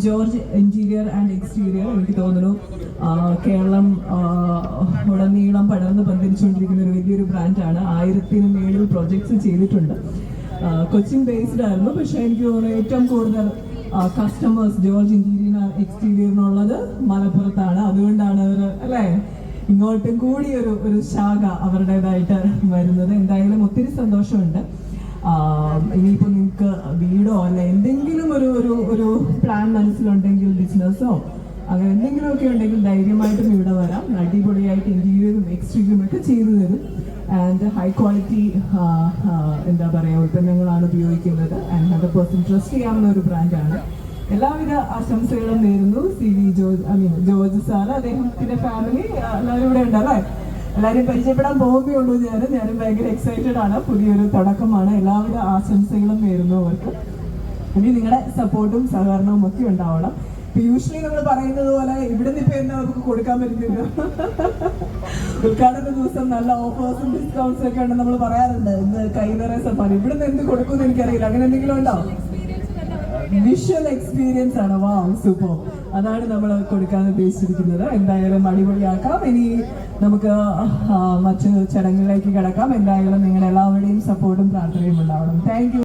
George interior and exterior എനിക്ക് തോന്നുന്നു കേരളം ഉടനീളം പടർന്ന് പന്തിരിച്ചുകൊണ്ടിരിക്കുന്ന ഒരു വലിയൊരു ബ്രാൻഡാണ്. 1000-ന് മേളിൽ പ്രൊജക്ട്സ് ചെയ്തിട്ടുണ്ട്. കൊച്ചിൻ ബേസ്ഡ് ആയിരുന്നു, പക്ഷെ എനിക്ക് തോന്നുന്നു ഏറ്റവും കൂടുതൽ കസ്റ്റമേഴ്സ് ജോർജ് ഇന്റീരിയർ എക്സ്റ്റീരിയറിനുള്ളത് മലപ്പുറത്താണ്. അതുകൊണ്ടാണ് അവർ അല്ലേ ഇങ്ങോട്ടും കൂടി ഒരു ശാഖ അവരുടേതായിട്ട് വരുന്നത്. എന്തായാലും ഒത്തിരി സന്തോഷമുണ്ട്. ഇനിയിപ്പോൾ നിങ്ങൾക്ക് വീടോ അല്ല എന്തെങ്കിലും ഒരു പ്ലാൻ മനസ്സിലുണ്ടെങ്കിൽ, ബിസിനസ്സോ അങ്ങനെ എന്തെങ്കിലുമൊക്കെ ഉണ്ടെങ്കിൽ ധൈര്യമായിട്ടും ഇവിടെ വരാം. അടിപൊളിയായിട്ട് ഇന്റീരിയറും എക്സ്റ്റീരിയറും ഒക്കെ ചെയ്തു തരും. ആൻഡ് ഹൈ ക്വാളിറ്റി എന്താ പറയുക ഉൽപ്പന്നങ്ങളാണ് ഉപയോഗിക്കുന്നത്. ആൻഡ് 100% ട്രസ്റ്റ് ചെയ്യാവുന്ന ഒരു ബ്രാൻഡാണ്. എല്ലാവിധ ആശംസകളും നേരുന്നു. CV ജോർജ് സാറ്, അദ്ദേഹത്തിന്റെ ഫാമിലി എല്ലാവരും ഇവിടെ ഉണ്ടല്ലേ. എല്ലാവരും പരിചയപ്പെടാൻ പോകുന്നേ ഉള്ളൂ. ഞാനും ഭയങ്കര എക്സൈറ്റഡ് ആണ്. പുതിയൊരു തുടക്കമാണ്. എല്ലാവിധ ആശംസകളും നേരുന്നു അവർക്ക്. ഇനി നിങ്ങളുടെ സപ്പോർട്ടും സഹകരണവും ഒക്കെ ഉണ്ടാവണം. യൂഷ്വലി നമ്മൾ പറയുന്നത് പോലെ ഇവിടുന്ന് ഇപ്പൊ എന്താ നമുക്ക് കൊടുക്കാൻ പറ്റുന്നില്ല. ഉദ്ഘാടന ദിവസം നല്ല ഓഫേഴ്സും ഡിസ്കൗണ്ട്സും ഒക്കെ ഉണ്ടെന്ന് നമ്മൾ പറയാറുണ്ട്. ഇന്ന് കൈനിറയ സമ്മാനം. ഇവിടുന്ന് എന്ത് കൊടുക്കുമെന്ന് എനിക്കറിയില്ല. അങ്ങനെ എന്തെങ്കിലും ഉണ്ടോ? വിഷ്വൽ എക്സ്പീരിയൻസ് ആണ്. വാ, സൂപ്പർ. അതാണ് നമ്മൾ കൊടുക്കാൻ ഉദ്ദേശിച്ചിരിക്കുന്നത്. എന്തായാലും അടിപൊളിയാക്കാം. ഇനി നമുക്ക് മറ്റു ചടങ്ങുകളിലേക്ക് കിടക്കാം. എന്തായാലും നിങ്ങളുടെ എല്ലാവരുടെയും സപ്പോർട്ടും പ്രാർത്ഥനയും ഉണ്ടാവണം. Thank you.